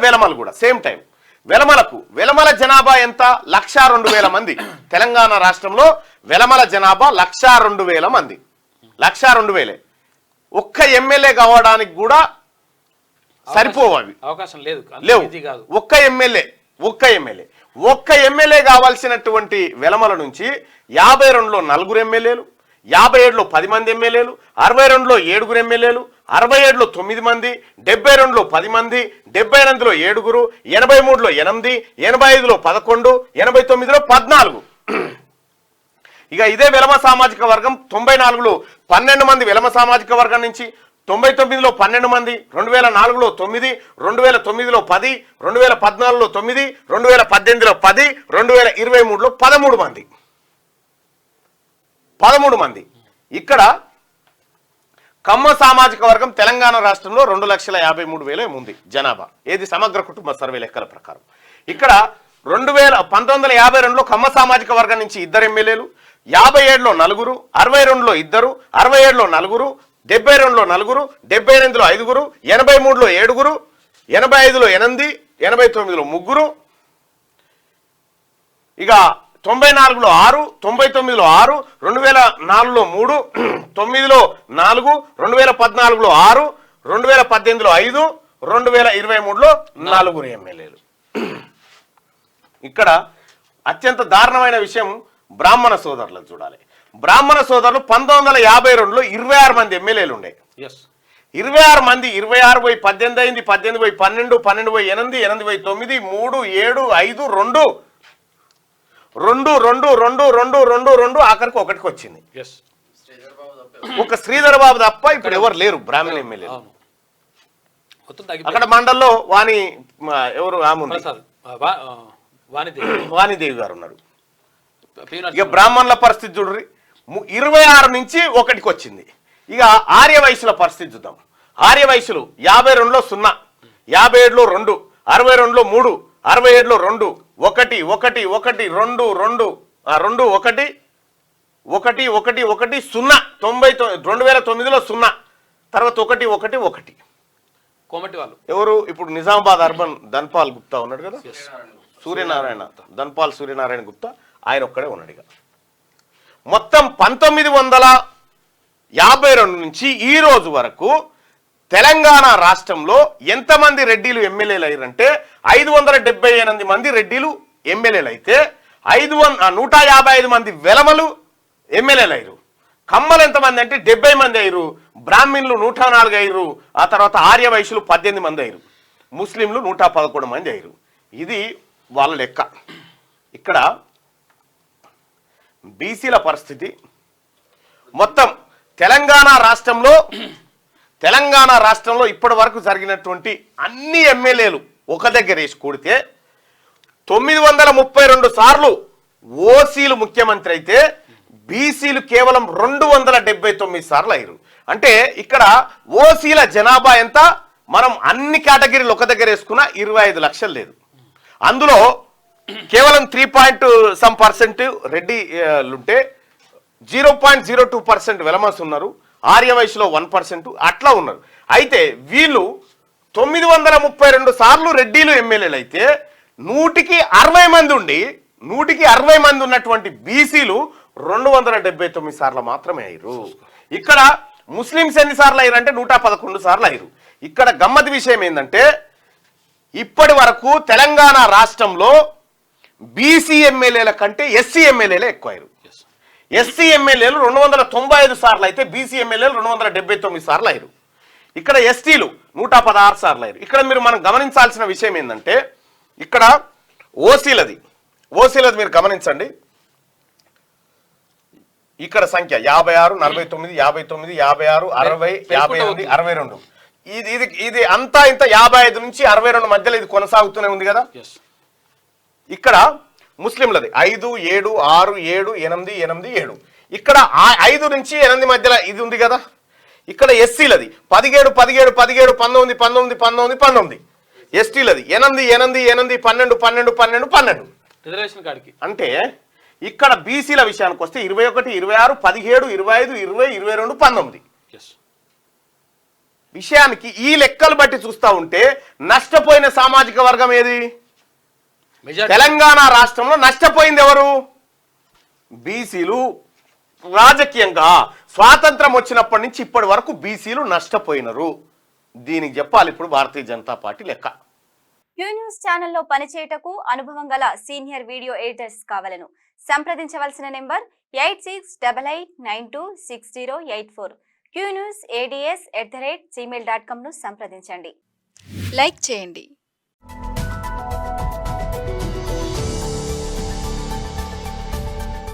వెలమలు కూడా same time. వెలమల జనాభా ఎంత? 1,02,000 మంది. తెలంగాణ రాష్ట్రంలో వెలమల జనాభా 1,02,000 మంది. 1,02,000. ఒక్క ఎమ్మెల్యే కావడానికి కూడా సరిపోవాలి, అవకాశం లేదు. ఒక్క ఎమ్మెల్యే కావాల్సినటువంటి వెలమల నుంచి 52లో 4 ఎమ్మెల్యేలు, 57లో 10 మంది ఎమ్మెల్యేలు, 62లో 7 ఎమ్మెల్యేలు, 67లో 9 మంది, 72లో 10 మంది, 78లో 7, 83లో 8, 85లో 11, 89లో 14. ఇక ఇదే వెలమ సామాజిక వర్గం 94లో 12 మంది వెలమ సామాజిక వర్గం నుంచి, 99లో 12 మంది, 2004లో 9, 2009లో 10, 2014లో 9, 2018లో 10, 2023లో 13 మంది. ఇక్కడ కమ్మ సామాజిక వర్గం తెలంగాణ రాష్ట్రంలో 2,53,000 ఉంది జనాభా. ఏది సమగ్ర కుటుంబ సర్వే లెక్కల ప్రకారం. ఇక్కడ 1952లో కమ్మ సామాజిక వర్గం నుంచి 2 ఎమ్మెల్యేలు, 57లో 4, 62లో 2, 67లో 4, 72లో 4, 78లో 5, 83లో 7, 85లో 8, 89లో 3, ఇక 94లో 6, 99లో 6, 2004లో 3, 9లో 4, 2014లో 6, 2018లో 5, 2023లో 4 ఎమ్మెల్యేలు. ఇక్కడ అత్యంత దారుణమైన విషయం బ్రాహ్మణ సోదరులను చూడాలి. బ్రాహ్మణ సోదరులు 1952లో 26 మంది ఎమ్మెల్యేలు ఉండే. 26 మంది, 26 పోయి 18 అయింది, 18 పోయి 12, 12 పోయి 8, 8 పోయి 9, 3, 7, 5, 2 ఆఖరికి ఒకటికి వచ్చింది. ఒక శ్రీధర్ బాబు తప్ప ఇప్పుడు ఎవరు లేరు బ్రాహ్మణ ఎమ్మెల్యేలు. అక్కడ మండల్లో వాణి ఎవరు వాణిదేవి గారు ఉన్నారు. ఇక బ్రాహ్మణుల పరిస్థితి చూడ్రి, 26 నుంచి ఒకటికి వచ్చింది. ఇక ఆర్య వైశ్యుల పరిస్థితి చూద్దాం. ఆర్య వైశ్యులు 52లో 0, 57లో 2, 62లో 3, 67లో 2, 1, 1, 1, 2, 2, 2, 1, 1, 1, 1, 0, 2009లో 0, తర్వాత 1, 1, 1. కోమటి వాళ్ళు ఎవరు? ఇప్పుడు నిజామాబాద్ అర్బన్ ధన్పాల్ గుప్తా ఉన్నాడు కదా, సూర్యనారాయణ ధన్పాల్ సూర్యనారాయణ గుప్తా, ఆయన ఒక్కడే ఉన్నాడు. ఇక మొత్తం 1952 నుంచి ఈ రోజు వరకు తెలంగాణ రాష్ట్రంలో ఎంతమంది రెడ్డిలు ఎమ్మెల్యేలు అయ్యారంటే 578 మంది రెడ్డిలు ఎమ్మెల్యేలు అయితే 155 మంది వెలమలు ఎమ్మెల్యేలు అయ్యారు. కమ్మలు ఎంతమంది అంటే 70 మంది అయ్యారు, బ్రాహ్మణులు 104 అయ్యారు, ఆ తర్వాత ఆర్య వైశ్యులు 18 మంది అయ్యారు, ముస్లింలు 111 మంది అయ్యారు. ఇది వాళ్ళ లెక్క. ఇక్కడ బీసీల పరిస్థితి మొత్తం తెలంగాణ రాష్ట్రంలో ఇప్పటి వరకు జరిగినటువంటి అన్ని ఎమ్మెల్యేలు ఒక దగ్గర వేసి కూడితే 932 సార్లు ఓసీలు ముఖ్యమంత్రి అయితే బీసీలు కేవలం 279 సార్లు అయ్యారు. అంటే ఇక్కడ ఓసీల జనాభా ఎంత? మనం అన్ని కేటగిరీలు ఒక దగ్గర వేసుకున్న 25 లక్షలు లేదు. అందులో కేవలం 3% రెడ్డిలుంటే 0.02% వెలమస్ ఉన్నారు, ఆర్య వయసులో 1% అట్లా ఉన్నారు. అయితే వీళ్ళు 932 సార్లు రెడ్డిలు ఎమ్మెల్యేలు అయితే 100కి 60 మంది ఉండి 100కి 60 మంది ఉన్నటువంటి బీసీలు 279 సార్లు మాత్రమే అయ్యారు. ఇక్కడ ముస్లింస్ ఎన్ని సార్లు అయ్యారు అంటే 111 సార్లు అయ్యారు. ఇక్కడ గమ్మత్ విషయం ఏంటంటే ఇప్పటి వరకు తెలంగాణ రాష్ట్రంలో బీసీ ఎమ్మెల్యేల కంటే ఎస్సీ ఎమ్మెల్యేలే ఎక్కువ అయ్యారు. ఎస్సీ ఎమ్మెల్యేలు 295 సార్లు అయితే బీసీ ఎమ్మెల్యేలు 279 సార్లు అయ్యారు. ఇక్కడ ఎస్టీలు 116 సార్లు అయ్యారు. ఇక్కడ మనం గమనించాల్సిన విషయం ఏంటంటే ఇక్కడ ఓసీలది మీరు గమనించండి. ఇక్కడ సంఖ్య 56, 49, 59, 56, 60, 58, 62. ఇది అంతా ఇంత 55 నుంచి 62 మధ్యలో ఇది కొనసాగుతూనే ఉంది కదా. ఇక్కడ ముస్లింలది 5, 7, 6, 7, 8, 8, 7. ఇక్కడ 5 నుంచి 8 మధ్యలో ఇది ఉంది కదా. ఇక్కడ ఎస్సీలది 17, 17, 17, 19, 19, 19, 19. ఎస్టీలది 8, 8, 8, 12, 12, 12, 12. రిజర్వేషన్ కార్డుకి. అంటే ఇక్కడ బీసీల విషయానికి వస్తే 21, 26, 17, 25, 20, 22, 19. విషయానికి ఈ లెక్కలు బట్టి చూస్తా ఉంటే నష్టపోయిన సామాజిక వర్గం ఏది? మెజారిటీ తెలంగాణ రాష్ట్రంలో నష్టపోయింది ఎవరు? బీసీలు. రాజకీయంగా స్వాతంత్రం వచ్చినప్పటి నుంచి ఇప్పటి వరకు బీసీలు నష్టపోయినరు. దీనికి చెప్పాలి ఇప్పుడు భారతీయ జనతా పార్టీ లెక్క. క్యూ న్యూస్ ఛానల్లో పనిచేయటకు అనుభవం గల సీనియర్ వీడియో ఎడిటర్స్ కావాలను సంప్రదించవలసిన నెంబర్ 8688926084. qnewsads@gmail.com ను సంప్రదించండి. లైక్ చేయండి.